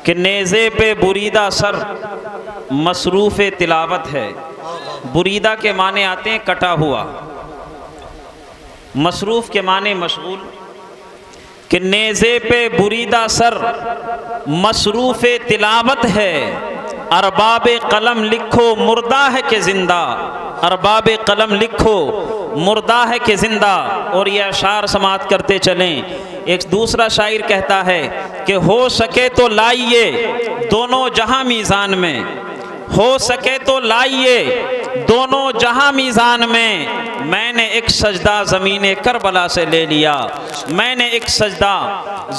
कि नेज़े पे बुरीदा सर मसरूफ़ तिलावत है। बुरीदा के माने आते हैं कटा हुआ, मसरूफ़ के माने मशगूल। कि नेज़े पे बुरीदा सर मसरूफ़ तिलावत है, अरबाब कलम लिखो मुर्दा है कि ज़िंदा। अरबाब कलम लिखो मुर्दा है कि ज़िंदा। और ये अशार समात करते चलें। एक दूसरा शायर कहता है कि हो सके तो लाइए दोनों जहां मीज़ान में, हो सके तो लाइए दोनों जहां मीज़ान में। मैंने एक सजदा ज़मीन करबला से ले लिया, मैंने एक सजदा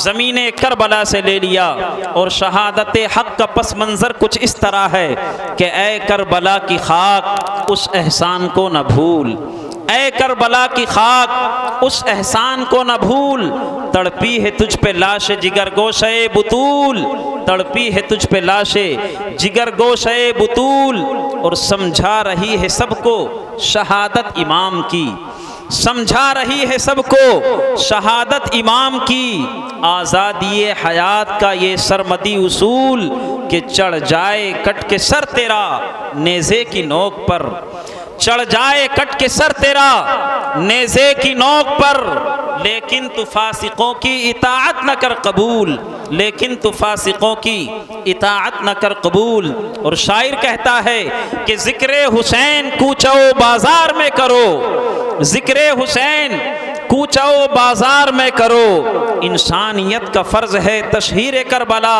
ज़मीन करबला से ले लिया। और शहादत हक़ का पस मंज़र कुछ इस तरह है कि ए करबला की खाक उस एहसान को न भूल, ए करबला की खाक उस एहसान को न भूल। तड़पी है तुझ पे लाश जिगर गोशे बुतूल, तड़पी है तुझ पे लाशे जिगर गोशे बुतूल। और समझा रही है सबको शहादत इमाम की, समझा रही है सबको शहादत इमाम की। आज़ादी हयात का ये सरमदी उसूल कि चढ़ जाए कट के सर तेरा नेज़े की नोक पर, चढ़ जाए कट के सर तेरा नेज़े की नोक पर। लेकिन तू फासिकों की इताअत न कर कबूल, लेकिन तू फासिकों की इताअत न कर कबूल। और शायर कहता है कि ज़िक्र हुसैन कूचो बाजार में करो, ज़िक्र हुसैन कूचो बाजार में करो। इंसानियत का फ़र्ज़ है तशहीर करबला,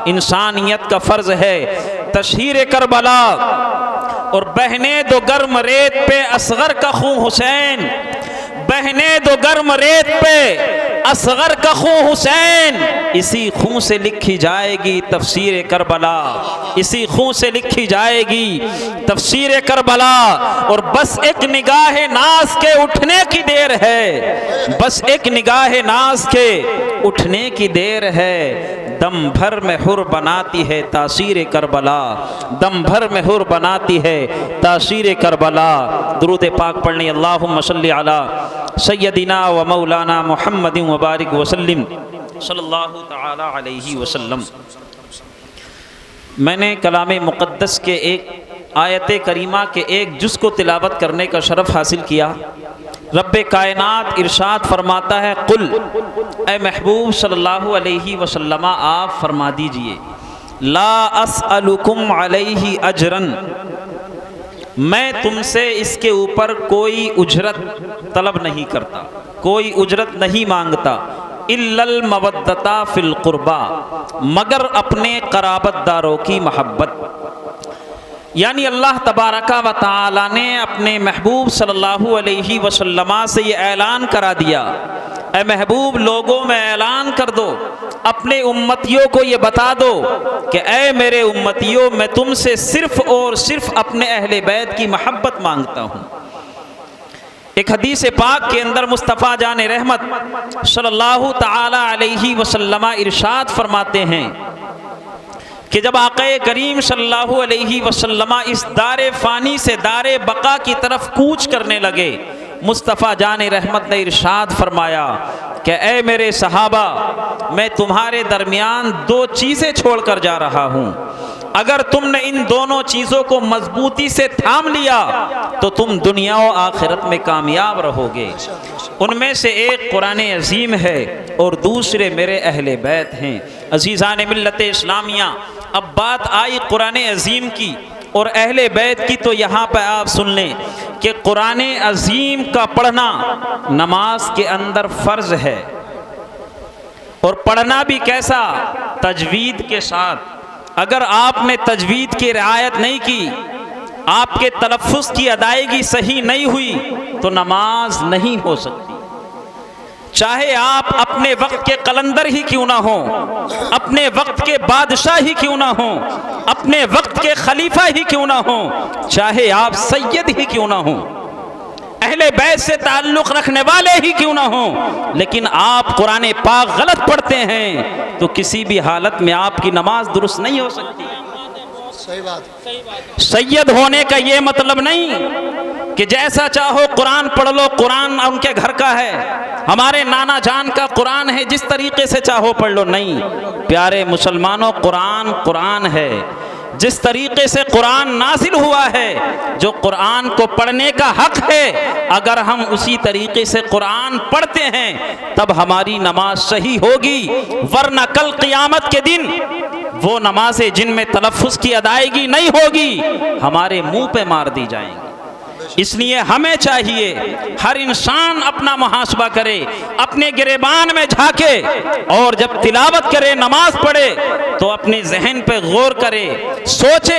इंसानियत का फ़र्ज़ है तशहीर करबला। और बहने दो गर्म रेत पे असगर का खून हुसैन, बहने दो गर्म रेत पे असगर का खून हुसैन। इसी खून से लिखी जाएगी तफसीर करबला, इसी खून से लिखी जाएगी तफसीर करबला। और बस एक निगाह नाज के उठने की देर है, बस एक निगाह नाज के उठने की देर है। दम भर में हुर बनाती है तासीर करबला, दम भर में हुर बनाती है तासीर करबला। दुरूद पाक पढ़ने अल्लाहुम्मा सल्ली अला सय्यदिना व मौलाना मुहम्मदिन व बारिक वसल्लिम सल्लल्लाहु तआला अलैहि वसल्लम। मैंने कलाम मुक़द्दस के एक आयत करीमा के एक जुज़ को तिलावत करने का शरफ़ हासिल किया। रब्बे कायनात इरशाद फरमाता है, कुल ए महबूब सल्लल्लाहु अलैहि वसल्लम आप फरमा दीजिए, ला अस्अलुकुम अलैहि अजरन, मैं तुमसे इसके ऊपर कोई उजरत तलब नहीं करता, कोई उजरत नहीं मांगता। इल्लल मवद्दता फिल कुर्बा, मगर अपने कराबतदारों की मोहब्बत। यानी अल्लाह तबारका व तआला ने अपने महबूब सल्लल्लाहु अलैहि वसल्लम से ये ऐलान करा दिया, ए महबूब लोगों में ऐलान कर दो, अपने उम्मतियों को ये बता दो कि ए मेरे उम्मतियों, मैं तुमसे सिर्फ़ और सिर्फ अपने अहले बैत की मोहब्बत मांगता हूँ। एक हदीस पाक के अंदर मुस्तफ़ा जान रहमत सल्लल्लाहु तआला अलैहि वसल्लम इरशाद फरमाते हैं कि जब आक़ाए करीम सल्लल्लाहु अलैहि वसल्लम इस दारे फ़ानी से दारे बका की तरफ कूच करने लगे, मुस्तफ़ा जान रहमत ने इरशाद फरमाया कि ए मेरे सहाबा, मैं तुम्हारे दरमियान दो चीज़ें छोड़ कर जा रहा हूँ। अगर तुमने इन दोनों चीज़ों को मजबूती से थाम लिया तो तुम दुनिया और आखिरत में कामयाब रहोगे। उनमें से एक कुरान अज़ीम है और दूसरे मेरे अहले बैत हैं। अज़ीज़ान मिल्लत इस्लामिया, अब बात आई कुरान अज़ीम की और अहले बैत की, तो यहाँ पर आप सुन लें कि कुरान अज़ीम का पढ़ना नमाज के अंदर फ़र्ज़ है। और पढ़ना भी कैसा? तजवीद के साथ। अगर आपने तजवीद की रियायत नहीं की, आपके तलफ़्फ़ुज़ की अदायगी सही नहीं हुई तो नमाज नहीं हो सकती। चाहे आप अपने वक्त के कलंदर ही क्यों ना हो, अपने वक्त के बादशाह ही क्यों ना हो, अपने वक्त के खलीफा ही क्यों ना हो, चाहे आप सैयद ही क्यों ना हो, अहले बैत से ताल्लुक़ रखने वाले ही क्यों ना हो, लेकिन आप कुरान पाक गलत पढ़ते हैं तो किसी भी हालत में आपकी नमाज दुरुस्त नहीं हो सकती। सही बात। सैयद होने का ये मतलब नहीं कि जैसा चाहो कुरान पढ़ लो, कुरान उनके घर का है, हमारे नाना जान का कुरान है, जिस तरीके से चाहो पढ़ लो। नहीं प्यारे मुसलमानों, कुरान कुरान है। जिस तरीके से कुरान नाजिल हुआ है, जो कुरान को पढ़ने का हक है, अगर हम उसी तरीके से कुरान पढ़ते हैं तब हमारी नमाज सही होगी, वरना कल क़ियामत के दिन वो नमाजें जिनमें तलफ़्फ़ुज़ की अदायगी नहीं होगी, हमारे मुंह पे मार दी जाएंगी। इसलिए हमें चाहिए हर इंसान अपना मुहासबा करे, अपने गिरेबान में झांके, और जब तिलावत करे, नमाज पढ़े, तो अपने जहन पे गौर करे, सोचे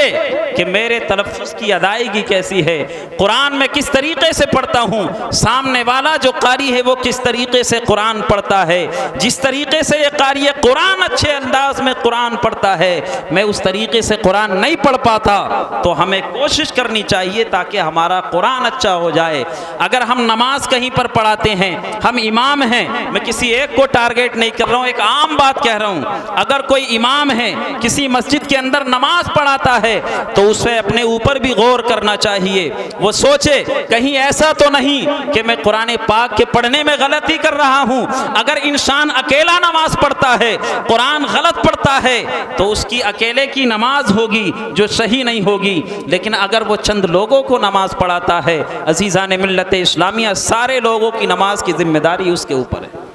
कि मेरे तलफ़्फ़ुज़ की अदायगी कैसी है, कुरान में किस तरीके से पढ़ता हूँ, सामने वाला जो कारी है वो किस तरीके से कुरान पढ़ता है। जिस तरीके से ये कारी कुरान अच्छे अंदाज में कुरान पढ़ता है, मैं उस तरीके से कुरान नहीं पढ़ पाता, तो हमें कोशिश करनी चाहिए ताकि हमारा कुरान अच्छा हो जाए। अगर हम नमाज कहीं पर पढ़ाते हैं, हम इमाम हैं, मैं किसी एक को टारगेट नहीं कर रहा हूँ, एक आम बात कह रहा हूँ, अगर कोई इमाम है किसी मस्जिद के अंदर नमाज पढ़ाता है तो उसे अपने ऊपर भी गौर करना चाहिए। वो सोचे कहीं ऐसा तो नहीं कि मैं कुरान पाक के पढ़ने में गलती कर रहा हूँ। अगर इंसान अकेला नमाज पढ़ता है, कुरान गलत पढ़ता है, तो उसकी अकेले की नमाज होगी जो सही नहीं होगी। लेकिन अगर वो चंद लोगों को नमाज पढ़ाता है, अजीज़ान मिल्लत इस्लामिया, सारे लोगों की नमाज की जिम्मेदारी उसके ऊपर है।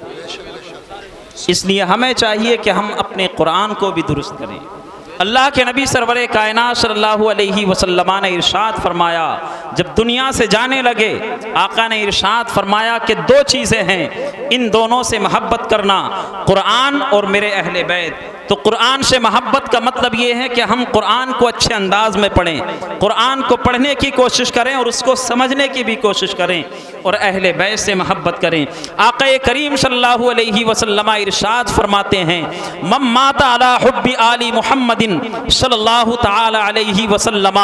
इसलिए हमें चाहिए कि हम अपने कुरान को भी दुरुस्त करें। अल्लाह के नबी सरवरे कायनात सल्लल्लाहु अलैहि वसल्लम ने इरशाद फरमाया, जब दुनिया से जाने लगे, आका ने इरशाद फरमाया कि दो चीज़ें हैं, इन दोनों से मोहब्बत करना, कुरान और मेरे अहले बैत। तो कुरान से मोहब्बत का मतलब ये है कि हम कुरान को अच्छे अंदाज में पढ़ें, कुरान को पढ़ने की कोशिश करें और उसको समझने की भी कोशिश करें, और अहले बैत से मोहब्बत करें। आका करीम सल्लल्लाहु अलैहि वसल्लम इरशाद फरमाते हैं, मम माता अला हुब्बी आली मुहम्मदिन सल्लल्लाहु तआला अलैहि वसल्लम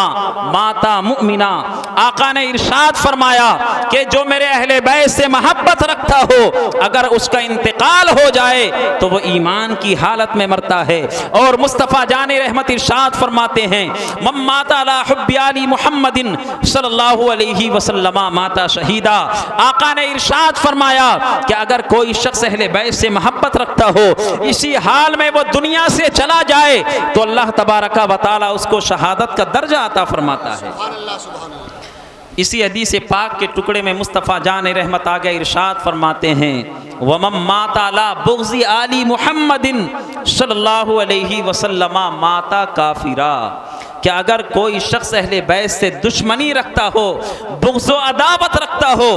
माता मुमिना। आका ने इरशाद फरमाया कि जो मेरे अहले बैत से मोहब्बत रखता हो, अगर उसका इंतकाल हो जाए तो वो ईमान की हालत में मरता है। और मुस्तफ़ा जान रहमत इरशाद फरमाते हैं, मम माता अला हुब्बी आली मुहम्मदिन सल्लल्लाहु अलैहि वसल्लम माता शहीदा। आका ने इरशाद फरमाया कि अगर कोई शख्स अहले बैत से मोहब्बत रखता हो, इसी हाल में वो दुनिया से चला जाए, तो अल्लाह तबारका व तआला उसको शहादत का दर्जा अता फरमाता है। इसी हदीस पाक के टुकड़े में मुस्तफ़ा जान रहमत आगे इरशाद फरमाते हैं, वमम माता अला बुग़्ज़ि आली मुहम्मदिन सल्लल्लाहु अलैहि वसल्लम माता काफिरा। कि अगर कोई शख्स अहले बैत से दुश्मनी रखता हो, बुग़्ज़ व अदावत रखता हो,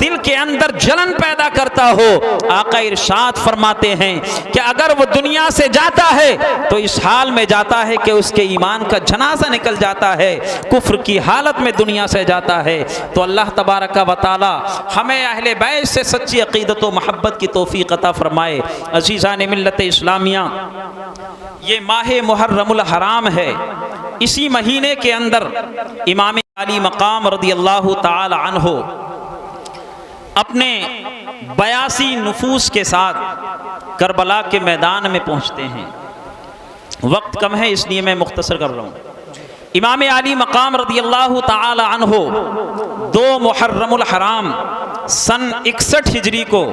दिल के अंदर जलन पैदा करता हो, आका इरशाद फरमाते हैं कि अगर वो दुनिया से जाता है तो इस हाल में जाता है कि उसके ईमान का जनाजा निकल जाता है, कुफ्र की हालत में दुनिया से जाता है। तो अल्लाह तबारक व तआला हमें अहले बैत से सच्ची अक़ीदत व मोहब्बत की तौफ़ीक़ अता फरमाए। अज़ीज़ान मिल्लत इस्लामिया, ये माह मुहर्रमुल हराम है। इसी महीने के अंदर इमाम अली मकाम रदियल्लाहु ताला अन्हो अपने 82 नुफूस के साथ करबला के मैदान में पहुंचते हैं। वक्त कम है इसलिए मैं मुख्तसर कर रहा हूँ। इमाम अली मकाम रदियल्लाहु ताला अन्हो 2 मुहर्रमुल हराम सन 61 हिजरी को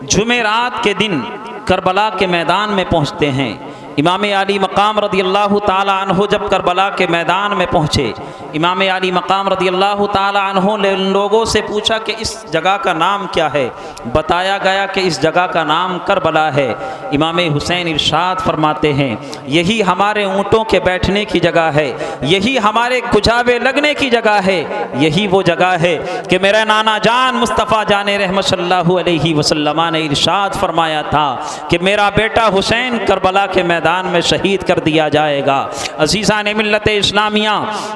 जुमेरात के दिन करबला के मैदान में पहुंचते हैं। इमाम अली मकाम रदियल्लाहु ताला अन्हो जब करबला के मैदान में पहुँचे, इमाम अली मकाम रदियल्लाहु ताला अन्हो ने उन लोगों से पूछा कि इस जगह का नाम क्या है। बताया गया कि इस जगह का नाम करबला है। इमाम हुसैन इरशाद फरमाते हैं, यही हमारे ऊँटों के बैठने की जगह है, यही हमारे कुजावे लगने की जगह है, यही वो जगह है कि मेरा नाना जान मुस्तफ़ा जान रहमत सल्लल्लाहु अलैहि वसल्लम ने इरशाद फरमाया था कि मेरा बेटा हुसैन करबला के मैदान में शहीद कर दिया जाएगा। अज़ीज़ान मिल्लत इस्लामिया,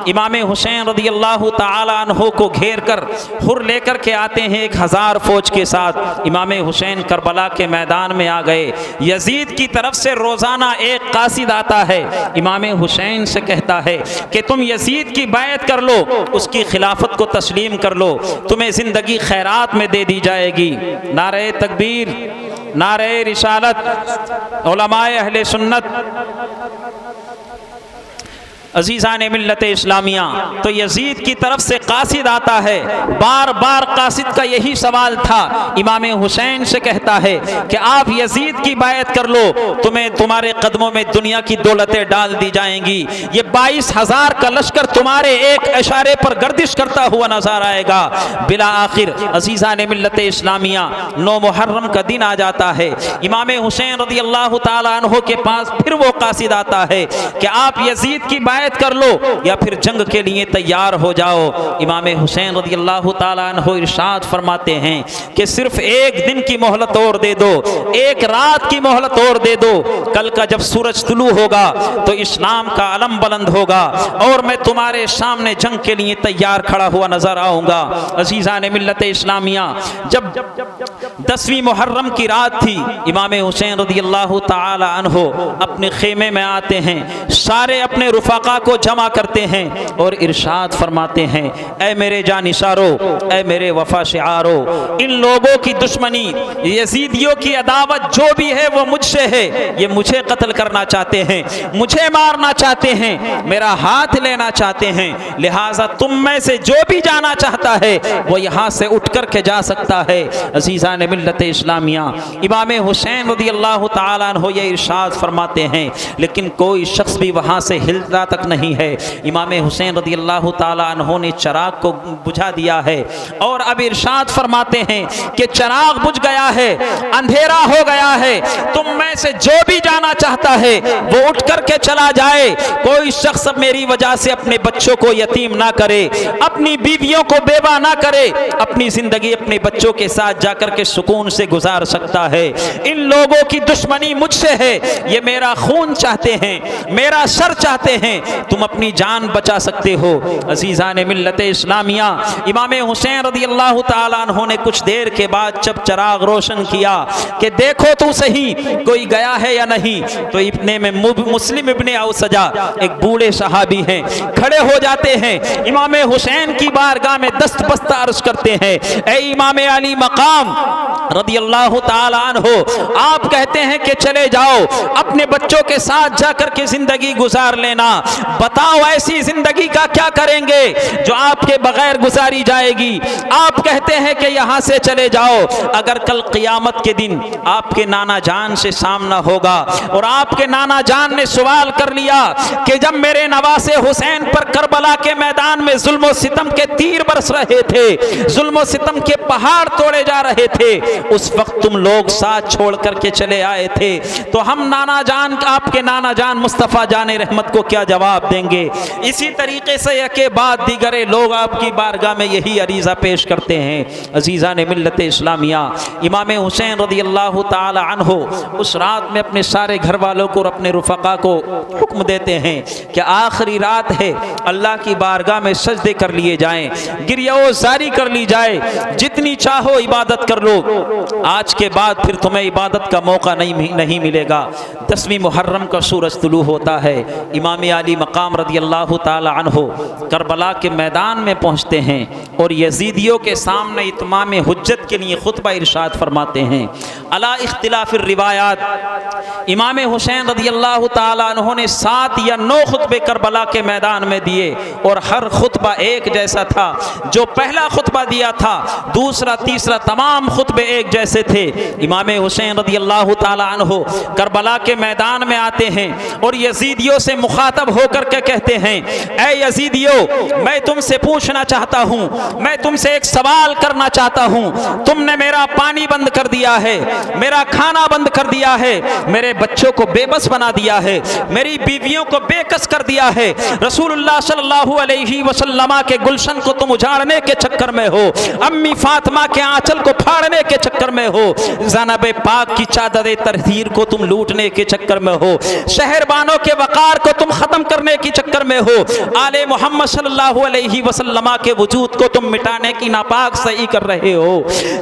इमाम हुसैन रदियल्लाहु ताला अन्हो को घेर कर हुर लेकर के आते हैं 1000 फौज के साथ। इमाम हुसैन करबला के मैदान में आ गए। यजीद की तरफ से रोज़ाना एक कासिद आता है, इमाम हुसैन से कहता है कि तुम यजीद की बैत कर लो, उसकी खिलाफत को तस्लीम कर लो, तुम्हें ज़िंदगी खैरात में दे दी जाएगी। नारे तकबीर, नारे रिसालत, उलमाए अहले सुन्नत। अजीज़ान मिल्लत इस्लामिया, तो यजीद की तरफ से कासिद आता है। बार बार कासिद का यही सवाल था। इमाम हुसैन से कहता है कि आप यजीद की बायत कर लो, तुम्हें तुम्हारे कदमों में दुनिया की दौलतें डाल दी जाएंगी। ये 22,000 का लश्कर तुम्हारे एक इशारे पर गर्दिश करता हुआ नजर आएगा। बिला आखिर अजीज़ान मिल्लत इस्लामिया, 9 मुहर्रम का दिन आ जाता है। इमाम हुसैन रज़ी अल्लाह ताला अन्हो के पास फिर वो कासिद आता है कि आप यजीद की बायत कर लो या फिर जंग के लिए तैयार हो जाओ। इमाम हुसैन रज़ी अल्लाह ताला अन्हो इरशाद फरमाते हैं कि सिर्फ एक दिन की मोहलत और दे दो, एक रात की मोहलत और दे दो। कल का जब सूरज तुलू होगा तो इस्लाम का अलम बुलंद होगा और मैं तुम्हारे सामने जंग के लिए तैयार खड़ा हुआ नजर आऊंगा। अजीज़ान मिल्लत इस्लामिया, जब 10वीं मुहर्रम की रात थी, इमाम हुसैन रज़ी अल्लाह ताला अन्हो अपने खेमे में आते हैं, सारे अपने रुफाका को जमा करते हैं और इरशाद फरमाते हैं, ऐ मेरे जानिसारो, ऐ मेरे वफा शिआरो, इन लोगों की दुश्मनी, यजीदियों की अदावत जो भी है वो मुझसे है। ये मुझे कत्ल करना चाहते हैं, मुझे मारना चाहते हैं, मेरा हाथ लेना चाहते हैं। लिहाजा तुम में से जो भी जाना चाहता है वो यहाँ से उठ कर के जा सकता है। अजीज़ान मिल्लत इस्लामिया, इमाम हुसैन रज़ी अल्लाह ताला अन्हो ये इरशाद फरमाते हैं, लेकिन कोई शख्स भी वहाँ से हिलता तक नहीं है। इमाम हुसैन रज़ी अल्लाह ताला अन्हो ने चिराग को बुझा दिया है और अब इरशाद फरमाते हैं कि चिराग बुझ गया है, अंधेरा हो गया है, तुम में से जो भी जाना चाहता है वो उठ करके चला जाए। कोई शख्स मेरी वजह से अपने बच्चों को यतीम ना करे, अपनी बीवियों को बेवा ना करे, अपनी जिंदगी अपने बच्चों के साथ जाकर के सुकून से गुजार सकता है। इन लोगों की दुश्मनी मुझसे है, ये मेरा खून चाहते हैं, मेरा सर चाहते हैं, तुम अपनी जान बचा सकते हो। अजीज़ान मिल्लत इस्लामिया, इमाम हुसैन रज़ी अल्लाह ताला अन्हो ने कुछ देर के बाद जब चिराग रोशन किया कि देखो तो सही कोई गया है या नहीं, तो इब्ने में मुस्लिम इब्ने औसजा एक बूढ़े सहाबी हैं, खड़े हो जाते हैं, इमाम हुसैन की बारगाह में दस्त बस्ता अर्ज करते हैं, ऐ इमाम अली मकाम रज़ी अल्लाह ताला अन्हो, आप कहते हैं कि चले जाओ अपने बच्चों के साथ जाकर के जिंदगी गुजार लेना, बताओ ऐसी जिंदगी का क्या करेंगे जो आपके बगैर गुजारी जाएगी। आप कहते हैं कि यहाँ से चले जाओ, अगर कल क़ियामत के दिन आपके नाना जान से सामना होगा और आपके नाना जान ने सवाल कर लिया कि जब मेरे नवासे हुसैन पर करबला के मैदान में जुल्म सितम के तीर बरस रहे थे, जुल्म सितम के पहाड़ तोड़े जा रहे थे, उस वक्त तुम लोग साथ छोड़ करके चले आए थे, तो हम नाना जान, आपके नाना जान मुस्तफ़ा जान रहमत को क्या जवाब देंगे। इसी तरीके से यके बाद दीगरे लोग आपकी बारगाह में यही अरीज़ा पेश करते हैं। अजीज़ान मिल्लत इस्लामिया, इमाम हुसैन रज़ी अल्लाह ताला अन्हो उस रात में अपने सारे घर वालों को और अपने रुफ़क़ा को हुक्म देते हैं कि आखिरी रात है, अल्लाह की बारगाह में सजदे कर लिए जाएं, गिरियाज़ारी कर ली जाए, जितनी चाहो इबादत कर लो, आज के बाद फिर तुम्हें इबादत का मौका नहीं मिलेगा। 10वीं मुहर्रम का सूरज तुलू होता है, इमाम अली मकाम रज़ी अल्लाह ताला अन्हो करबला के मैदान में पहुँचते हैं और यजीदियों के सामने इत्माम हुज्जत के लिए खुतबा इरशाद फरमाते हैं। अला इख्तिलाफिर रिवायात, इमाम हुसैन रज़ी अल्लाह ताला अन्हो ने 7 या 9 खुतबे करबला के मैदान में दिए और हर खुतबा एक जैसा था। जो पहला खुतबा दिया था, दूसरा तीसरा तमाम खुतबे एक जैसे थे। इमाम हुसैन रज़ी अल्लाह ताला अन्हो करबला के मैदान में आते हैं और यजीदियों से मुखातब होकर के कहते हैं, ऐ यजीदियों, मैं तुमसे पूछना चाहता हूँ, मैं तुमसे एक सवाल करना चाहता हूँ। तुमने मेरा पानी बंद कर दिया है, मेरा खाना बंद कर दिया है, मेरे बच्चों को बेबस बना दिया है, मेरी बीवियों को बेकस कर दिया है, रसूलुल्लाह सल्लल्लाहु अलैहि वसल्लम के गुलशन को तुम उजाड़ने के चक्कर में हो, अम्मी फातिमा के आंचल को फाड़ने के चक्कर में हो, ज़ैनब पाक की चादर तहरीर को तुम लूटने के चक्कर में हो, शहरबानों के वकार को तुम खत्म करने के चक्कर में हो, आले मोहम्मद सल्लल्लाहु अलैहि वसल्लम के वजूद को तुम मिटाने की नापाक सही कर रहे हो।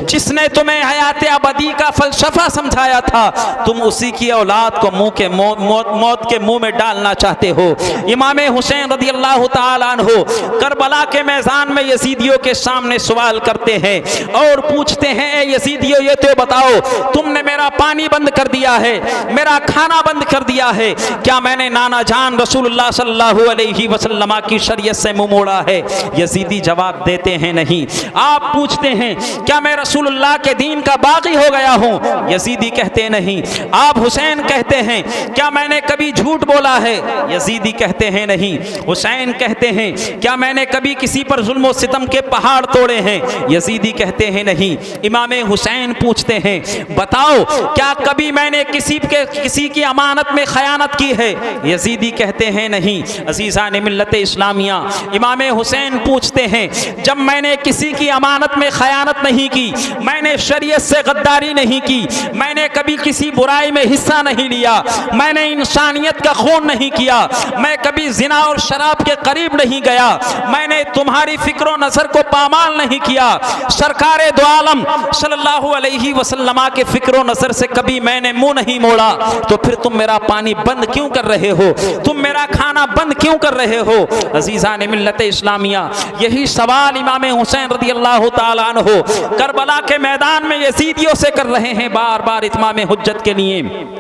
जिसने तुम्हें हयात अबदी का फलसफा समझाया था, तुम उसी की औलाद को मौत के मुंह में डालना चाहते हो। इमाम हुसैन रज़ी अल्लाह ताला अन्हो करबला के मैदान में यजीदियों के सामने सवाल करते हैं और पूछते हैं, ए यजीदियों, ये तो बताओ, तुमने मेरा पानी बंद कर दिया है, मेरा खाना बंद कर दिया है, क्या मैंने नाना जान रसूलुल्लाह रसूलुल्लाह सल्लल्लाहु अलैहि वसल्लम की शरीयत से मुंह मोड़ा है? यजीदी जवाब देते हैं नहीं। आप पूछते हैं क्या मैं रसूलुल्लाह के दीन का बागी हो गया हूँ? यजीदी कहते नहीं। आप हुसैन कहते हैं क्या मैंने कभी झूठ बोला है? यजीदी कहते हैं नहीं। हुसैन कहते हैं क्या मैंने कभी किसी पर जुल्म और सितम के पहाड़ तोड़े हैं? यजीदी कहते हैं नहीं। इमाम हुसैन पूछते हैं बताओ क्या कभी मैंने किसी की अमानत में खयानत की है? यजीदी कहते हैं नहीं। अजीज़ान मिल्लत इस्लामिया, इमाम हुसैन पूछते हैं जब मैंने किसी की अमानत में खयानत नहीं की, मैंने शरीयत से गद्दारी नहीं की, मैंने कभी किसी बुराई में हिस्सा नहीं लिया, मैंने इंसानियत का खून नहीं किया, मैं कभी जिना और शराब के करीब नहीं गया, मैंने तुम्हारी फिक्र नजर को पामाल नहीं किया, सरकारे दो आलम सल्लल्लाहु अलैहि वसल्लम के फिक्र नजर से कभी मैंने मुंह नहीं मोड़ा, तो फिर तुम मेरा पानी बंद क्यों कर रहे हो? तुम मेरा खाना बंद क्यों कर रहे हो? अजीज़ान मिल्लत इस्लामिया, यही सवाल इमाम हुसैन रज़ी अल्लाह ताला अन्हु करबला के मैदान में यजीदियों से कर रहे हैं बार बार इत्माम हुज्जत के लिए।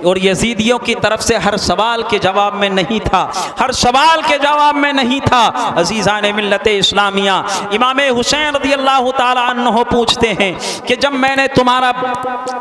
और यजीदियों की तरफ से हर सवाल के जवाब में नहीं था, हर सवाल के जवाब में नहीं था। अजीज़ान मिल्लत इस्लामिया, इमाम हुसैन रज़ी अल्लाह ताला अन्हु पूछते हैं कि जब मैंने तुम्हारा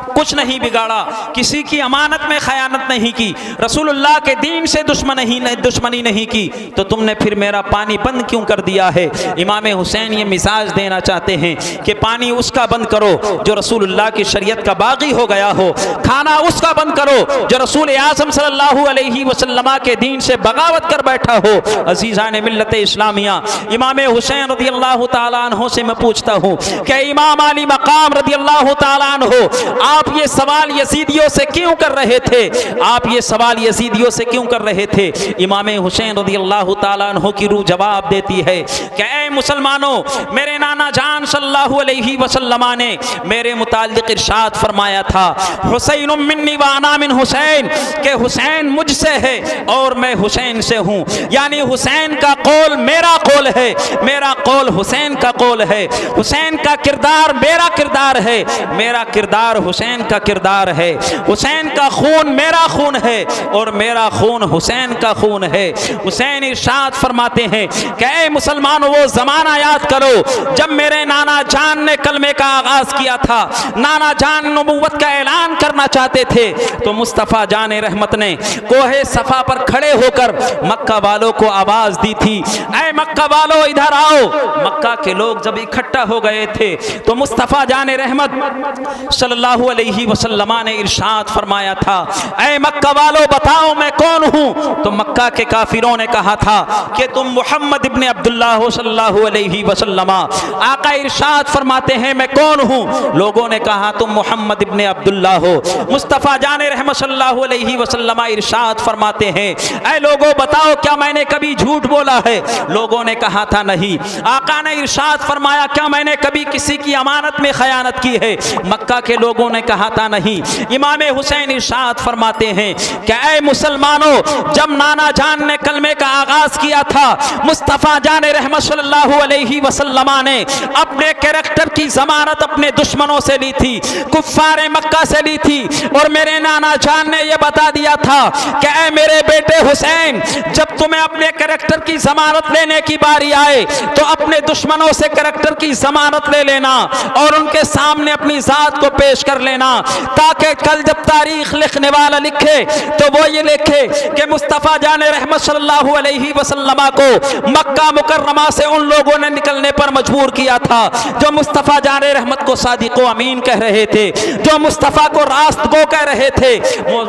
कुछ नहीं बिगाड़ा, किसी की अमानत में खयानत नहीं की, रसूलुल्लाह के दीन से दुश्मनी नहीं की, तो तुमने फिर मेरा पानी बंद क्यों कर दिया है? इमाम हुसैन ये मिजाज देना चाहते हैं कि पानी उसका बंद करो जो रसूलुल्लाह की शरीयत का बागी हो गया हो, खाना उसका बंद करो जो रसूल आज़म सल्लल्लाहु अलैहि वसल्लम के दीन से बगावत कर बैठा हो। अजीज़ान मिल्लत इस्लामिया, इमाम हुसैन रज़ी अल्लाह ताला अन्हु से मैं पूछता हूँ कि इमाम अली मकाम रज़ी अल्लाह ताला अन्हु, आप ये सवाल यजीदियों से क्यों कर रहे थे? आप ये सवाल यजीदियों से क्यों कर रहे थे? इमाम हुसैन रज़ी अल्लाह ताला अन्हु की रूह जवाब देती है कि ऐ मुसलमानों, मेरे नाना जान सल्लल्लाहु अलैहि वसल्लम ने मेरे मुताल्लिक़ इरशाद फरमाया था, हुसैन मिन्नी व अना मिन हुसैन, के हुसैन मुझसे है और मैं हुसैन से हूँ। यानी हुसैन का कौल मेरा कौल है, मेरा कौल हुसैन का कौल है, हुसैन का किरदार मेरा किरदार है, मेरा किरदार हुसैन का किरदार है, हुसैन का खून मेरा खून है और मेरा खून हुसैन का खून है। हुसैन इरशाद फरमाते हैं कि ऐ मुसलमानों, वो ज़माना याद करो जब मेरे नाना जान ने कलमे का आगाज़ किया था, नाना जान नबूवत का ऐलान करना चाहते थे, तो मुस्तफ़ा जान रहमत ने कोहे सफ़ा पर खड़े होकर मक्का वालों को आवाज़ दी थी, ऐ मक्का वालों इधर आओ। मक्का के लोग जब इकट्ठा हो गए थे तो मुस्तफ़ा जान रहमत सल्लल्लाहु अलैहि वसल्लम ने इरशाद फरमाया था, ऐ मक्का वालों बताओ मैं कौन हूँ? तो मक्का के काफिरों ने कहा था कि तुम मुहम्मद इब्न अब्दुल्लाह हो सल्लल्लाहु अलैहि वसल्लम। आका इरशाद फरमाते हैं मैं कौन हूँ? लोगों ने कहा तुम मुहम्मद इब्न अब्दुल्लाह हो। मुस्तफ़ा जान रहमत सल्लल्लाहु अलैहि वसल्लम इरशाद फरमाते हैं, ऐ लोगों बताओ क्या मैंने कभी झूठ बोला है? लोगों ने कहा था नहीं। आका ने इरशाद फरमाया क्या मैंने कभी किसी की अमानत में खयानत की है? मक्का के लोगों ने कहा था नहीं। इमाम हुसैन इरशाद फरमाते हैं कि ऐ मुसलमानों, जब नाना जान ने कलमे का आगाज किया था, मुस्तफ़ा जान रहमत सल्लल्लाहु अलैहि वसल्लम ने अपने कैरेक्टर की जमानत अपने दुश्मनों से ली थी, कुफ्फारे मक्का से ली थी, और मेरे नाना जान ने यह बता दिया था कि ऐ मेरे बेटे हुसैन, जब तुम्हें अपने कैरेक्टर की जमानत लेने की बारी आए तो अपने दुश्मनों से कैरेक्टर की जमानत ले लेना और उनके सामने अपनी जात को पेश कर लेना, ताकि कल जब तारीख लिखने वाला लिखे तो वो ये लिखे कि मुस्तफ़ा जान रहमत सल्लल्लाहु अलैहि वसल्लम को मक्का मुकर्रमा से उन लोगों ने निकलने पर मजबूर किया था जो मुस्तफ़ा जान रहमत को सादिक़ व अमीन कह रहे थे, जो मुस्तफ़ा को रास्त गो कह रहे थे।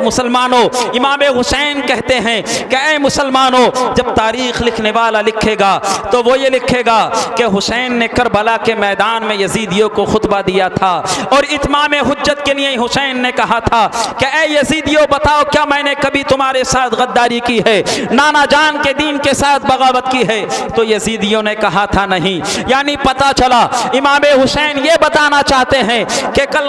मुसलमानों, इमाम हुसैन कहते हैं कि ऐ मुसलमानों, जब तारीख लिखने वाला लिखेगा तो वो ये लिखेगा कि हुसैन ने करबला के मैदान में यजीदियों को खुतबा दिया था और इत्माम हुज्जत के लिए हुसैन ने कहा था कि ऐ यजीदियों बताओ क्या मैंने कभी तुम्हारे साथ गद्दारी की है, नाना जान के दीन के साथ बगावत की है? तो यजीदियों ने कहा था नहीं। यानी पता चला इमाम हुसैन ये बताना चाहते हैं कि कल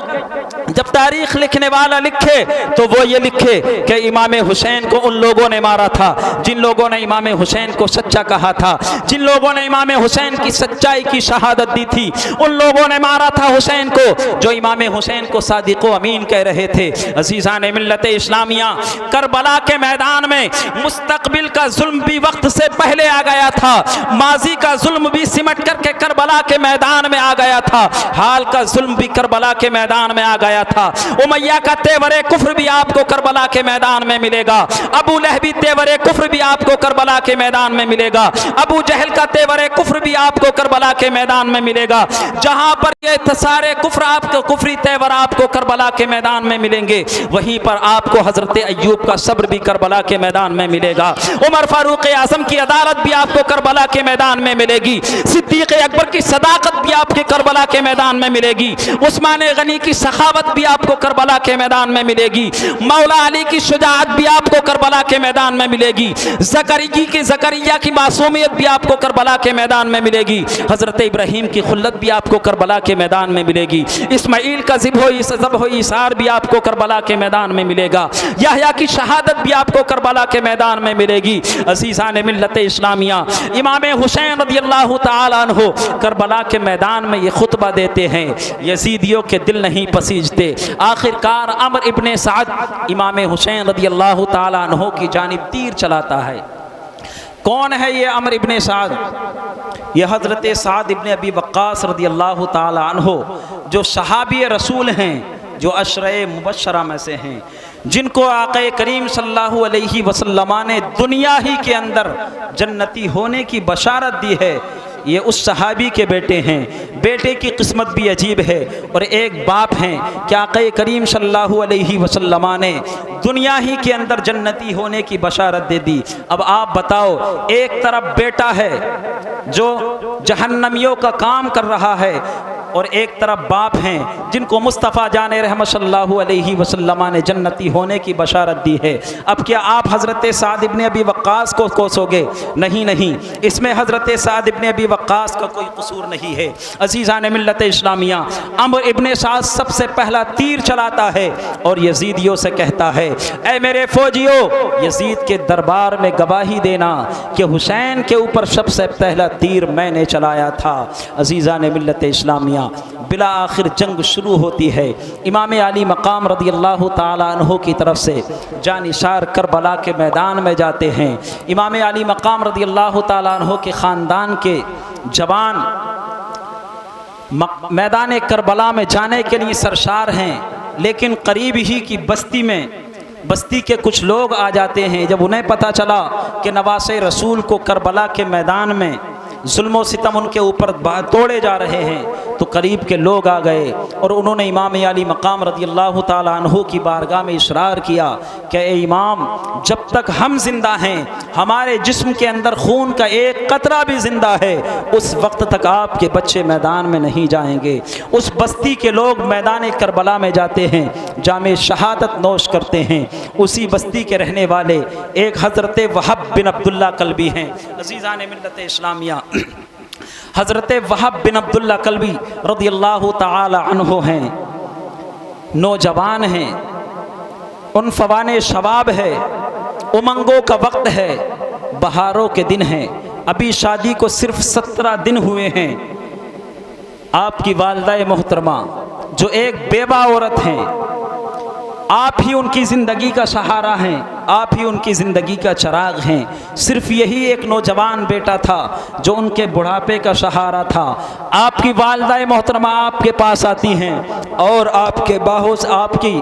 जब तारीख लिखने वाला लिखे तो वो ये लिखे कि इमाम हुसैन को उन लोगों ने मारा था जिन लोगों ने इमाम हुसैन को सच्चा कहा था, जिन लोगों ने इमाम हुसैन की सच्चाई की शहादत दी थी, उन लोगों ने मारा था हुसैन को जो इमाम हुसैन को सादिक व अमीन कह रहे थे। अजीज़ान मिल्लत इस्लामिया, करबला के मैदान में मुस्तकबिल का जुल्म भी वक्त से पहले आ गया था, माजी का जुल्म भी सिमट करके करबला के मैदान में आ गया था, हाल का जुल्म भी करबला के मैदान में आ गया था। उमैया का तेवरे कुफ्र भी आपको करबला के मैदान में मिलेगा, अबू लहबी तेवरे कुफ्र भी आपको करबला के मैदान में मिलेगा, अबू जहल का तेवरे कुफ्र भी आपको करबला के मैदान में मिलेगा। जहां पर ये सारे कुफ्र आपको कुफ्री तेवर आपको करबला के मैदान में मिलेंगे, वहीं पर आपको हजरत अय्यूब का सब्र भी करबला के मैदान में मिलेगा। उमर फारूक आजम की अदालत भी आपको करबला के मैदान में मिलेगी, सिद्दीक अकबर की सदाकत भी आपके करबला के मैदान में मिलेगी, उस्मान गनी की सखावत भी आपको करबला के मैदान में मिलेगी, मौला अली की शुजाअत भी आपको करबला के मैदान में मिलेगी, ज़करिया की मासूमियत भी आपको करबला के मैदान में मिलेगी, हजरत इब्राहीम की खुल्लत भी आपको करबला के मैदान में मिलेगी, इस्माइल का ज़िब्ह इसार भी आपको करबला के मैदान में मिलेगा, याह्या की शहादत भी आपको करबला के मैदान में मिलेगी। अज़ीज़ान मिल्लत इस्लामिया, इमाम हुसैन रज़ियल्लाहु ताला अन्हु करबला के मैदान में ये खुतबा देते हैं, यजीदियों के दिल नहीं पसीजते। आखिरकार अमर इब्ने साद इमाम हुसैन रज़ियल्लाहु ताला अन्हु की जानिब तीर चलाता है। कौन है ये अमर इब्ने साद? ये हज़रत साद इब्ने अबी वक्कास रज़ियल्लाहु ताला अन्हु जो सहाबी रसूल हैं, जो अशरे मुबश्शरा में से हैं, जिनको आक़ा करीम सल्लल्लाहु अलैहि वसल्लम ने दुनिया ही के अंदर जन्नती होने की बशारत दी है, ये उस सहाबी के बेटे हैं। बेटे की किस्मत भी अजीब है और एक बाप हैं कि आक़ा करीम सल्लल्लाहु अलैहि वसल्लम ने दुनिया ही के अंदर जन्नती होने की बशारत दे दी। अब आप बताओ, एक तरफ बेटा है जो जहन्नमियों का काम कर रहा है और एक तरफ बाप हैं जिनको मुस्तफ़ा जान रहमत सल्लल्लाहु अलैहि वसल्लम ने जन्नती होने की बशारत दी है। अब क्या आप हज़रत साद इब्ने अबी वक्कास को कोसोगे? नहीं नहीं, इसमें हज़रत साद इब्ने अबी वक्कास का कोई कसूर नहीं है। अज़ीज़ान मिल्लत इस्लामिया, अम्र इब्ने साद सबसे पहला तीर चलाता है और यजीदियों से कहता है, ऐ मेरे फौजियों, यजीद के दरबार में गवाही देना कि हुसैन के ऊपर सबसे पहला तीर मैंने चलाया था। अज़ीज़ान मिल्लत इस्लामिया, बिला आखिर जंग शुरू होती है। इमाम अली मकाम रज़ियल्लाहु ताला अन्हु की तरफ से जानिसार करबला के मैदान में जाते हैं। इमाम अली मकाम रज़ियल्लाहु ताला अन्हु के ख़ानदान के जवान मैदान करबला में जाने के लिए सरशार हैं, लेकिन करीब ही की बस्ती के कुछ लोग आ जाते हैं। जब उन्हें पता चला कि नवासे रसूल को करबला के मैदान में जुल्म सितम उनके ऊपर तोड़े जा रहे हैं, तो करीब के लोग आ गए और उन्होंने इमाम अली मकाम रज़ियल्लाहु ताला अन्हु की बारगाह में इसरार किया कि ए इमाम, जब तक हम जिंदा हैं, हमारे जिस्म के अंदर खून का एक कतरा भी जिंदा है, उस वक्त तक आपके बच्चे मैदान में नहीं जाएंगे। उस बस्ती के लोग मैदान करबला में जाते हैं, जामे शहादत नोश करते हैं। उसी बस्ती के रहने वाले एक हज़रत वहब बिन अब्दुल्ला कल्बी हैं। अज़ीज़ान मिल्लत इस्लामिया, हज़रत वहब बिन अब्दुल्ला कल्बी रज़ियल्लाहु ताला अन्हु हैं, नौजवान हैं, उन फवाने शबाब है, उमंगों का वक्त है, बहारों के दिन हैं, अभी शादी को सिर्फ 17 दिन हुए हैं। आपकी वालिदा मोहतरमा जो एक बेवा औरत हैं, आप ही उनकी ज़िंदगी का सहारा हैं, आप ही उनकी ज़िंदगी का चिराग हैं। सिर्फ यही एक नौजवान बेटा था जो उनके बुढ़ापे का सहारा था। आपकी वालिदा मोहतरमा आपके पास आती हैं और आपके बाहों से आपकी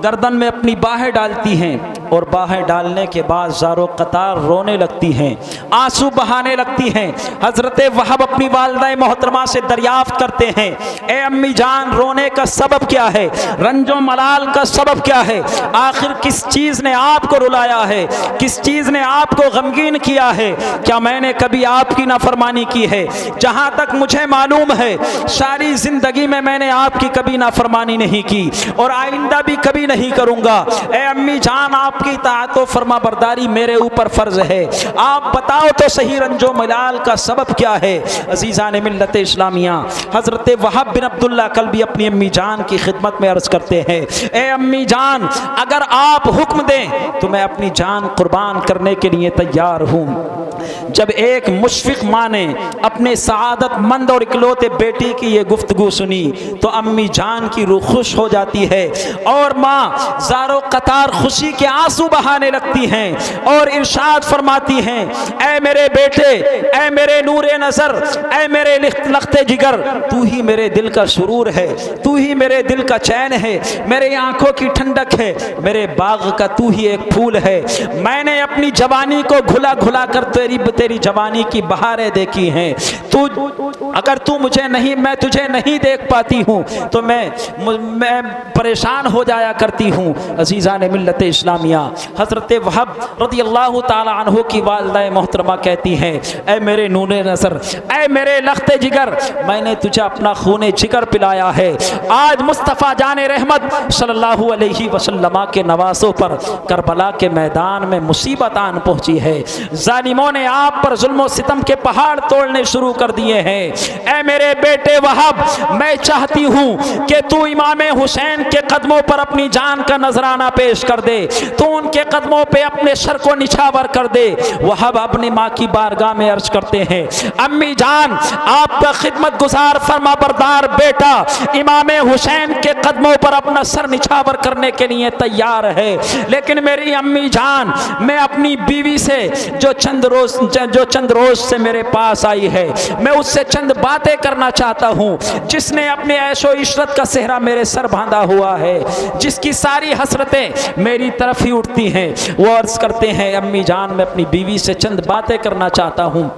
गर्दन में अपनी बाहें डालती हैं और बाहें डालने के बाद ज़ारो कतार रोने लगती हैं, आंसू बहाने लगती हैं। हज़रत वहब अपनी वालिदा मोहतरमा से दरियाफ़्त करते हैं, ए अम्मी जान, रोने का सबब क्या है? रंजो मलाल का सबब क्या है? आखिर किस चीज़ ने आपको आपको रुलाया है? किस चीज़ ने आपको गमगीन किया है? क्या मैंने कभी आपकी नाफरमानी की है? जहाँ तक मुझे मालूम है सारी ज़िंदगी में मैंने आपकी कभी नाफरमानी नहीं की और आइंदा भी कभी नहीं करूँगा। ए अम्मी जान, आपकी इताअत व फरमाबरदारी मेरे ऊपर फ़र्ज़ है। आप बताओ तो सही रंजो मलाल का सबब क्या है? अज़ीज़ान मिल्लत इस्लामिया, हज़रत वहाब बिन अब्दुल्ला कल्बी अपनी अम्मी जान की खिदमत में अर्ज़ करते हैं, ए अम्मी जान, अगर आप हुक्म दें तो मैं अपनी जान कुर्बान करने के लिए तैयार हूँ। जब एक मुशफ़िक़ माँ ने अपने सआदतमंद और इकलौते बेटी की ये गुफ्तगू सुनी तो अम्मी जान की रूह खुश हो जाती है और माँ ज़ारो क़तार खुशी के आंसू बहाने लगती हैं और इरशाद फरमाती हैं, ऐ मेरे बेटे, ऐ मेरे नूरे नज़र, ऐ मेरे लख्ते जिगर, तू ही मेरे दिल का सुरूर है, तू ही मेरे दिल का चैन है, मेरे आंखों की ठंडक है, मेरे बाग का तू ही एक फूल है। मैंने अपनी जवानी को घुला घुला कर तेरी जवानी की बहारें देखी हैं। तू अगर तू मुझे नहीं, मैं तुझे नहीं देख पाती हूँ तो मैं परेशान हो जाया करती हूँ। अज़ीज़ान मिल्लत इस्लामिया, हज़रत वहाब रज़ियल्लाहु ताला अन्हु की वालिदा मोहतरमा कहती हैं, ऐ मेरे नूने नज़र, ऐ मेरे लख्ते जिगर, मैंने तुझे अपना खूने जिगर पिलाया है। आज मुस्तफ़ा जाने रहमत सल्लल्लाहु अलैहि वसल्लम के नवासों पर करबला के मैदान में मुसीबत आन पहुँची है। जालिमों ने आप पर जुल्म सितम के पहाड़ तोड़ने शुरू कर दिए हैं। ऐ मेरे बेटे वहाब, मैं चाहती हूँ कि तू इमाम हुसैन के कदमों पर अपनी जान का नजराना पेश कर दे, तू उनके कदमों पे अपने सर को निछावर कर दे। वहाब अपनी माँ की बारगाह में अर्ज करते हैं, अम्मी जान, आपका खिदमत गुजार फरमा बरदार बेटा इमाम हुसैन के कदमों पर अपना सर निछावर करने के लिए तैयार है, लेकिन मेरी अम्मी जान, मैं अपनी बीवी से जो चंद रोज से मेरे पास आई है, मैं उससे चंद बातें करना चाहता हूँ, जिसने अपने ऐशो इशरत का सेहरा मेरे सर बांधा हुआ है, जिसकी सारी हसरतें मेरी तरफ ही उठती हैं। वो अर्ज करते हैं, अम्मी जान, मैं अपनी बीवी से चंद बातें करना चाहता हूँ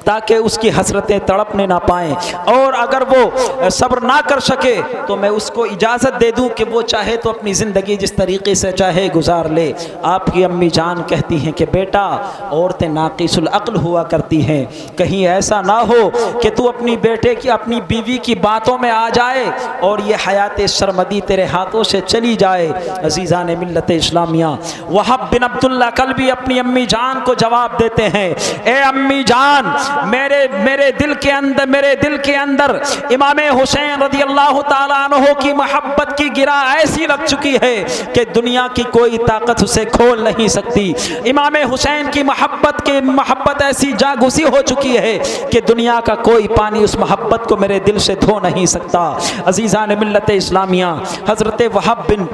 ताकि उसकी हसरतें तड़पने ना पाएं, और अगर वो सब्र ना कर सके तो मैं उसको इजाज़त दे दूं कि वो चाहे तो अपनी ज़िंदगी जिस तरीके से चाहे गुजार ले। आपकी अम्मी जान कहती हैं कि बेटा, औरतें नाक़िसुल अक़्ल हुआ करती हैं, कहीं ऐसा ना हो कि तू अपनी बेटे की, अपनी बीवी की बातों में आ जाए और ये हयात शर्मदी तेरे हाथों से चली जाए। अज़ीज़ान मिल्लत इस्लामिया, वहाब बिन अब्दुल्ला कल्बी अपनी अम्मी जान को जवाब देते हैं, ए अम्मी जान, मेरे दिल के अंदर इमाम हुसैन रज़ियल्लाहु ताला अन्हु की मोहब्बत की गिरा ऐसी लग चुकी है कि दुनिया की कोई ताकत उसे खोल नहीं सकती। इमाम हुसैन की मोहब्बत ऐसी जागुसी हो चुकी है कि दुनिया का कोई पानी उस मोहब्बत को मेरे दिल से धो नहीं सकता। अज़ीज़ान मिल्लत इस्लामिया, हज़रत वहाब बिन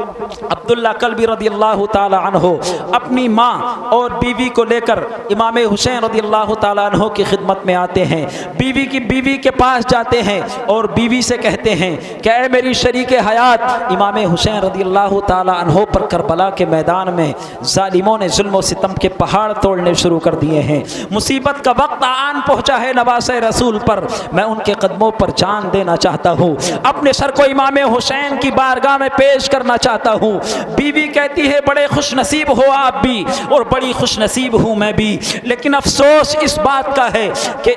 अब्दुल्ला कल्बी रज़ियल्लाहु ताला अन्हु अपनी माँ और बीवी को लेकर इमाम हुसैन रज़ियल्लाहु ताला अन्हु की खिदमत में आते हैं। बीवी के पास जाते हैं और बीवी से कहते हैं कि ऐ मेरी शरीके हयात, इमाम हुसैन रज़ियल्लाहु ताला अन्हु पर करबला के मैदान में जालिमों ने जुल्म सितम के पहाड़ तोड़ने शुरू कर दिए हैं। मुसीबत का वक्त आन पहुँचा है नवासे रसूल पर, मैं उनके कदमों पर जान देना चाहता हूँ, अपने सर को इमाम हुसैन की बारगाह में पेश करना चाहता हूँ। बीवी कहती है, बड़े खुश नसीब हो आप भी और बड़ी खुश नसीब हूँ मैं भी, लेकिन अफसोस इस बात का है कि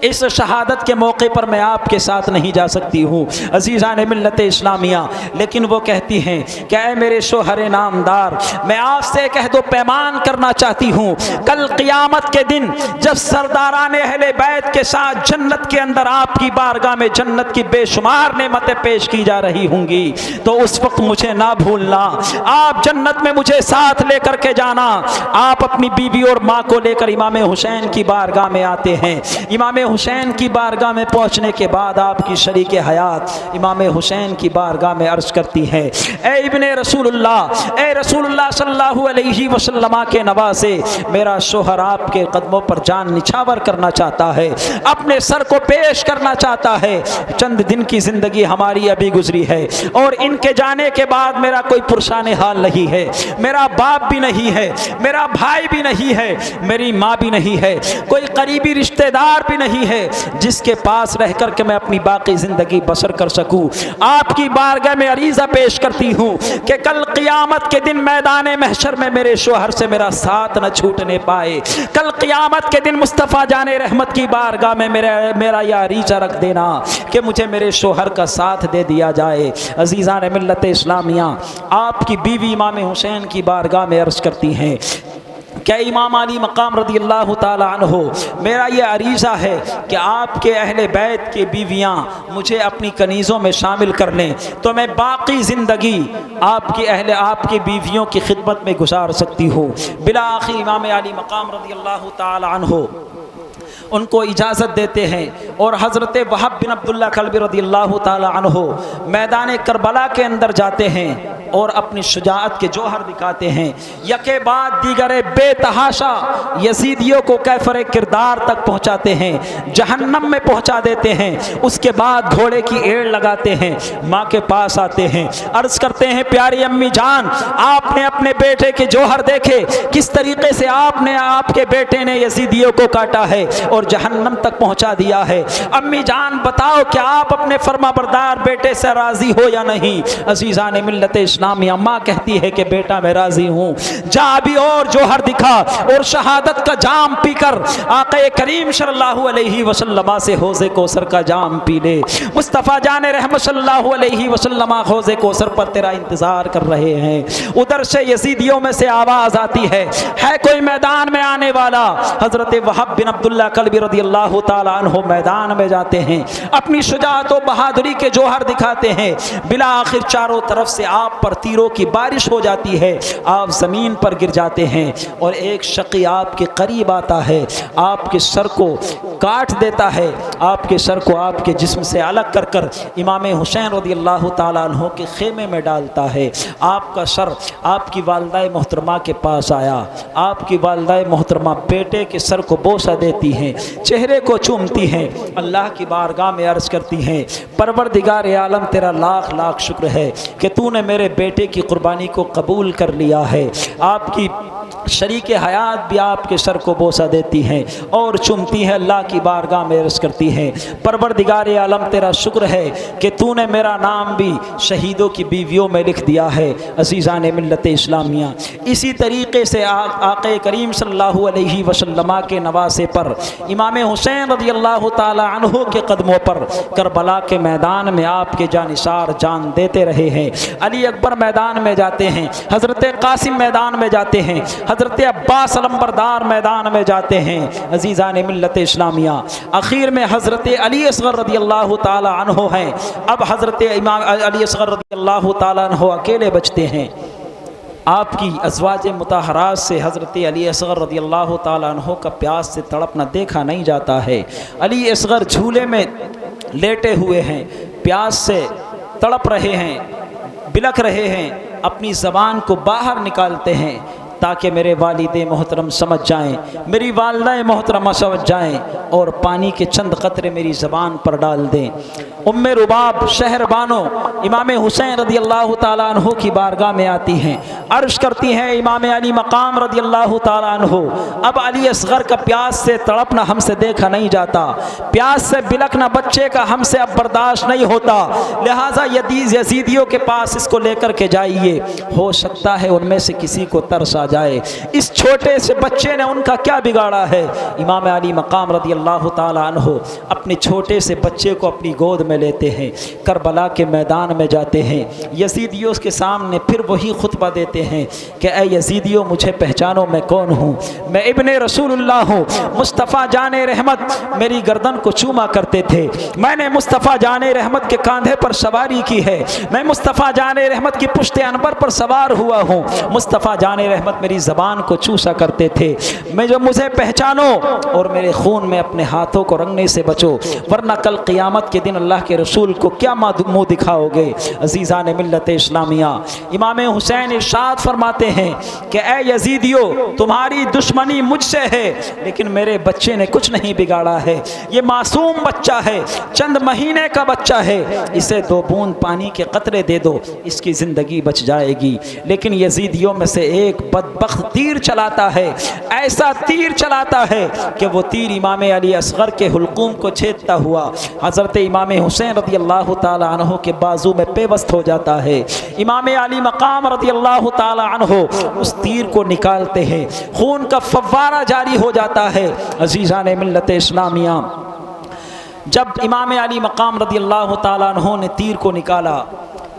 इस शहादत के मौके पर मैं आपके साथ नहीं जा सकती हूँ। अज़ीज़ान मिल्लत इस्लामिया, लेकिन वो कहती हैं कि ऐ मेरे शोहरे नामदार, मैं आपसे कह दो पैमान करना चाहती हूँ, कल क़ियामत के दिन जब सरदारान अहले बैत के साथ जन्नत के अंदर आपकी बारगाह में जन्नत की बेशुमार नेमतें पेश की जा रही होंगी, तो उस वक्त मुझे ना भूलना, आप जन्नत में मुझे साथ लेकर के जाना। आप अपनी बीवी और माँ को लेकर इमाम हुसैन की बारगाह में आते हैं। इमाम हुसैन की बारगाह में पहुंचने के बाद आपकी शरीके हयात इमाम हुसैन की बारगाह में अर्ज करती है, ए इब्ने रसूलुल्लाह, ए रसूलुल्लाह सल्लल्लाहु अलैहि वसल्लम के नवासे, मेरा शोहर आपके कदमों पर जान निछावर करना चाहता है, अपने सर को पेश करना चाहता है। चंद दिन की जिंदगी हमारी अभी गुजरी है और इनके जाने के बाद मेरा कोई पुरशान हाल नहीं है, मेरा बाप भी नहीं है, मेरा भाई भी नहीं है, मेरी माँ भी नहीं है, कोई करीबी रिश्तेदार भी नहीं नहीं है जिसके पास रह कर के मैं अपनी बाकी ज़िंदगी बसर कर सकूँ। आपकी बारगाह में अरीज़ा पेश करती हूँ कि कल क़ियामत के दिन मैदान महशर में मेरे शोहर से मेरा साथ न छूटने पाए। कल क़ियामत के दिन मुस्तफ़ा जाने रहमत की बारगाह में मेरा यह अरीज़ा रख देना कि मुझे मेरे शोहर का साथ दे दिया जाए। अज़ीज़ान मिल्लत इस्लामिया, आपकी बीवी इमाम हुसैन की बारगाह में अर्ज़ करती हैं, क्या इमाम अली मकाम रदी अल्लाह ताला अन्हो, मेरा ये अरीज़ा है कि आपके अहले बैत की बीवियाँ मुझे अपनी कनीज़ों में शामिल कर लें तो मैं बाकी ज़िंदगी आपकी बीवियों की खिदमत में गुजार सकती हूँ। बिला आखिर इमाम अली मकाम रदी अल्लाह ताला अन्हो उनको इजाज़त देते हैं और हज़रत वहब बिन अब्दुल्ला कल्बी रज़ियल्लाहु ताला अन्हो मैदान करबला के अंदर जाते हैं और अपनी शुजाअत के जौहर दिखाते हैं। यके बाद दीगरे बेतहाशा यजीदियों को कैफर किरदार तक पहुँचाते हैं, जहन्नम में पहुँचा देते हैं। उसके बाद घोड़े की एड़ लगाते हैं, माँ के पास आते हैं, अर्ज़ करते हैं प्यारी अम्मी जान, आपने अपने बेटे के जौहर देखे, किस तरीके से आपने आपके बेटे ने यजीदियों को काटा है और जहन्नम तक पहुँचा दिया है। अम्मी जान बताओ क्या आप अपने फरमाबरदार बेटे से राज़ी हो या नहीं? अज़ीज़ान मिल्लत इस्लामिया, माँ कहती है कि बेटा मैं राज़ी हूँ। जा भी और जौहर दिखा और शहादत का जाम पीकर आक़ा करीम सल्लल्लाहु अलैहि वसल्लम से हौज़े कौसर का जाम पी ले। मुस्तफ़ा जान रहमत सल्लल्लाहु अलैहि वसल्लम हौज़े कौसर पर तेरा इंतज़ार कर रहे हैं। उधर से यजीदियों में से आवाज़ आती है कोई मैदान में आने वाला? हज़रत वहब बिन अब्दुल्ला कल्बी रज़ियल्लाहु ताला अन्हु मैदान में जाते हैं, अपनी शुजाअत और बहादुरी के जौहर दिखाते हैं। बिला आखिर चारों तरफ से आप पर तीरों की बारिश हो जाती है, आप ज़मीन पर गिर जाते हैं और एक शक़ी आपके करीब आता है, आपके सर को काट देता है, आपके सर को आपके जिस्म से अलग कर कर इमाम हुसैन रज़ियल्लाहु ताला अन्हु के खेमे में डालता है। आपका सर आपकी वालिदा मोहतरमा के पास आया, आपकी वालिदा मोहतरमा बेटे के सर को बोसा देती हैं, चेहरे को चूमती हैं, अल्लाह की बारगाह में अर्ज़ करती हैं परवरदिगार आलम तेरा लाख लाख शुक्र है कि तूने मेरे बेटे की कुर्बानी को कबूल कर लिया है। आपकी शरीक हयात भी आपके सर को बोसा देती हैं और चूमती हैं, अल्लाह की बारगाह में अर्ज़ करती हैं परवरदिगार आलम तेरा शुक्र है कि तूने मेरा नाम भी शहीदों की बीवियों में लिख दिया है। अज़ीज़ान मिल्लत इस्लामिया, इसी तरीके से आक़ा करीम सल्लल्लाहु अलैहि वसल्लम के नवासे पर इमाम हुसैन रज़ियल्लाहु ताला अन्हु के कदमों पर करबला के मैदान में आपके जानिसार जान देते रहे हैं। अली अकबर मैदान में जाते हैं, हज़रत कासिम मैदान में जाते हैं, हज़रत अब्बास अलंबरदार मैदान में जाते हैं। अज़ीज़ान मिल्लत इस्लामिया, आखिर में हज़रत अली असग़र रज़ियल्लाहु ताला अन्हु हैं। अब हज़रत इमाम अली असग़र रज़ियल्लाहु ताला अन्हु अकेले बचते हैं। आपकी अज़वाज मुताहरात से हज़रत अली असग़र रज़ियल्लाहु ताला अन्हु का प्यास से तड़पना देखा नहीं जाता है। अली असग़र झूले में लेटे हुए हैं, प्यास से तड़प रहे हैं, बिलख रहे हैं, अपनी ज़बान को बाहर निकालते हैं ताकि मेरे वालिदे मोहतरम समझ जाएं, मेरी वालिदा मोहतरमा समझ जाएं और पानी के चंद क़तरे मेरी ज़बान पर डाल दें। उम्मे रुबाब शहरबानो इमाम हुसैन रज़ियल्लाहु ताला अन्हु की बारगाह में आती हैं, अर्श करती हैं इमाम अली मकाम रज़ियल्लाहु ताला अन्हु, अब अली असग़र का प्यास से तड़पना हमसे देखा नहीं जाता, प्यास से बिलखना बच्चे का हमसे अब बर्दाश्त नहीं होता, लिहाजा यजीदियों के पास इसको लेकर के जाइए, हो सकता है उनमें से किसी को तरस आ जाए। इस छोटे से बच्चे ने उनका क्या बिगाड़ा है? इमाम अली मकाम रज़ियल्लाहु ताला अन्हु अपने छोटे से बच्चे को अपनी गोद में लेते हैं, करबला के मैदान में जाते हैं, यजीदियों के सामने फिर वही खुतबा देते हैं कि ऐ यजीदियों मुझे पहचानो मैं कौन हूँ, मैं इब्ने रसूलुल्लाह हूँ। मुस्तफ़ा जाने रहमत मेरी गर्दन को चूमा करते थे, मैंने मुस्तफ़ा जाने रहमत के कांधे पर सवारी की है, मैं मुस्तफ़ा जाने रहमत की पुश्ते अनबर पर सवार हुआ हूँ, मुस्तफ़ा जाने रहमत मेरी ज़बान को चूसा करते थे, मैं जो मुझे पहचानो और मेरे खून में अपने हाथों को रंगने से बचो। वरना कल क़ियामत के दिन अल्लाह के रसूल को क्या मुँह दिखाओगे। अजीज़ान मिल्लत इस्लामिया, इमाम हुसैन इरशाद फरमाते हैं कि ए यजीदियो, तुम्हारी दुश्मनी मुझसे है लेकिन मेरे बच्चे ने कुछ नहीं बिगाड़ा है। ये मासूम बच्चा है, चंद महीने का बच्चा है, इसे 2 बूंद पानी के कतरे दे दो, इसकी ज़िंदगी बच जाएगी। लेकिन यजीदियों में से एक बदबख्त तीर चलाता है, ऐसा तीर चलाता है कि वो तीर इमाम अली असगर के हुल्कूम को छेदता हुआ हज़रत इमाम हुसैन रज़ी अल्लाह ताला अन्हु के बाजू में पेवस्त हो जाता है। इमाम अली मकाम रज़ी अल्लाह ताला अन्हु उस तीर को निकालते हैं, खून का फव्वारा जारी हो जाता है। अज़ीज़ान मिल्लत इस्लामिया, जब इमाम अली मकाम रज़ी अल्लाह ताला अन्हु ने तीर को निकाला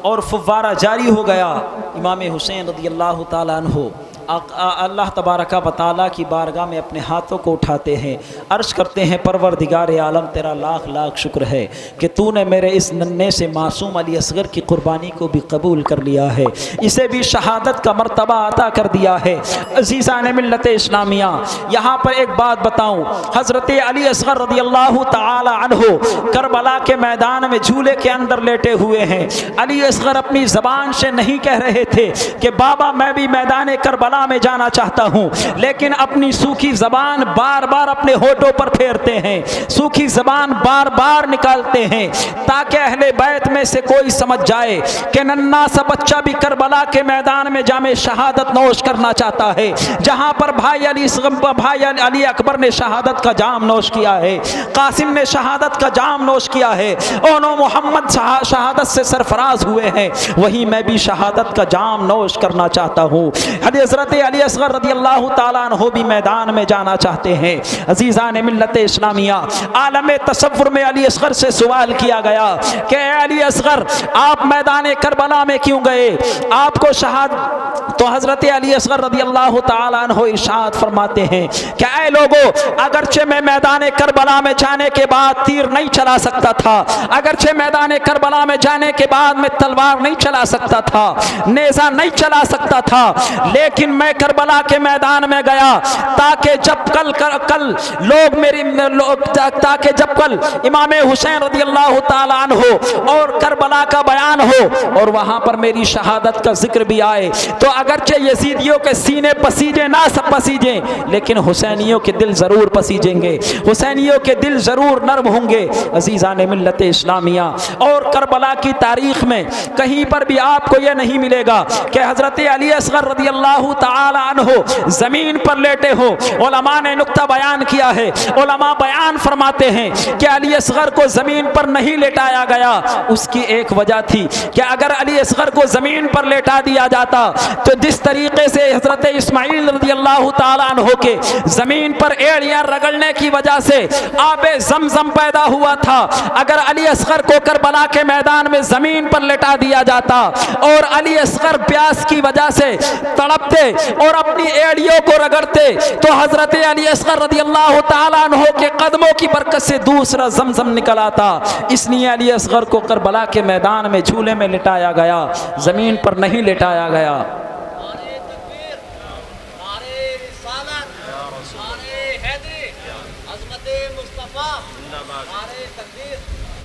और फव्वारा जारी हो गया, इमाम हुसैन रज़ी अल्लाह ताला अन्हु अल्लाह तबारक व तआला की बारगाह में अपने हाथों को उठाते हैं, अर्ज़ करते हैं परवरदिगार आलम तेरा लाख लाख शुक्र है कि तूने मेरे इस नन्हे से मासूम अली असगर की कुर्बानी को भी कबूल कर लिया है, इसे भी शहादत का मर्तबा अता कर दिया है। अज़ीज़ान मिल्लत इस्लामिया, यहाँ पर एक बात बताऊँ, हज़रत अली असगर रज़ी अल्लाह तआला अन्हु करबला के मैदान में झूले के अंदर लेटे हुए हैं। अली असगर अपनी ज़बान से नहीं कह रहे थे कि बाबा मैं भी मैदान करबला में जाना चाहता हूं, लेकिन अपनी सूखी जबान बार बार अपने होठों पर फेरते हैं, सूखी जबान बार बार निकालते हैं ताकि अहले बैत में से कोई समझ जाए कि नन्ना सा बच्चा भी करबला के मैदान में जामे शहादत नोश करना चाहता है, जहां पर भाई अली अकबर ने शहादत का जाम नोश किया है, कासिम ने शहादत का जाम नोश किया है, ओनो मोहम्मद शहादत से सरफराज हुए हैं, वहीं मैं भी शहादत का जाम नोश करना चाहता हूँ। हज़रत अली असगर रज़ी अल्लाह ताला अन्हु भी मैदान में जाना चाहते हैं। अज़ीज़ान मिल्लत इस्लामिया, आलम तसव्वुर में अली असगर से सवाल किया गया कि अली असगर आप मैदान करबला में क्यों गए, आपको शहादत, तो हज़रत अली असगर रज़ी अल्लाह ताला अन्हु इरशाद फरमाते हैं कि ऐ लोगों, अगरचे मैं मैदान करबला में जाने के बाद तीर नहीं चला सकता था, अगरचे मैदान करबला में जाने के बाद मैं तलवार नहीं चला सकता था, नेज़ा नहीं चला सकता था, लेकिन मैं करबला के मैदान में गया ताकि जब कल लोग मेरी ताकि जब कल इमाम हुसैन रज़ी अल्लाह ताला अन्हु और करबला का बयान हो और वहां पर मेरी शहादत का जिक्र भी आए, तो अगरचे यजीदियों के सीने पसीजे ना सब पसीजे, लेकिन हुसैनियों के दिल ज़रूर पसीजेंगे, हुसैनियों के दिल ज़रूर नर्म होंगे। अज़ीज़ान मिल्लत इस्लामिया, और करबला की तारीख़ में कहीं पर भी आपको यह नहीं मिलेगा कि हज़रत अली असगर रज़ी अल्लाह ताला अन्हु ज़मीन पर लेटे हो। उलमा ने नुक्ता बयान किया है, उलमा बयान फरमाते हैं कि अली असगर को ज़मीन पर नहीं लेटाया गया, उसकी एक वजह थी कि अगर अली असगर को ज़मीन पर लेटा दिया जाता तो जिस तरीके से हज़रत इस्माइल रज़ी अल्लाह ताला अन्हु के ज़मीन पर एड़ियाँ रगड़ने की वजह से आबे ज़मज़म पैदा हुआ था, अगर अली असगर को करबला के मैदान में ज़मीन पर लेटा दिया जाता और अली असगर प्यास की वजह से तड़पते और अपनी एड़ियों को रगड़ते तो हज़रत अली असगर रज़ी अल्लाह ताला अन्हु के कदमों की बरकत से दूसरा ज़मज़म निकल आता। इसलिए अली असगर को करबला के मैदान में झूले में लिटाया गया, ज़मीन पर नहीं लिटाया गया। मुस्तफा, नारे तकबीर।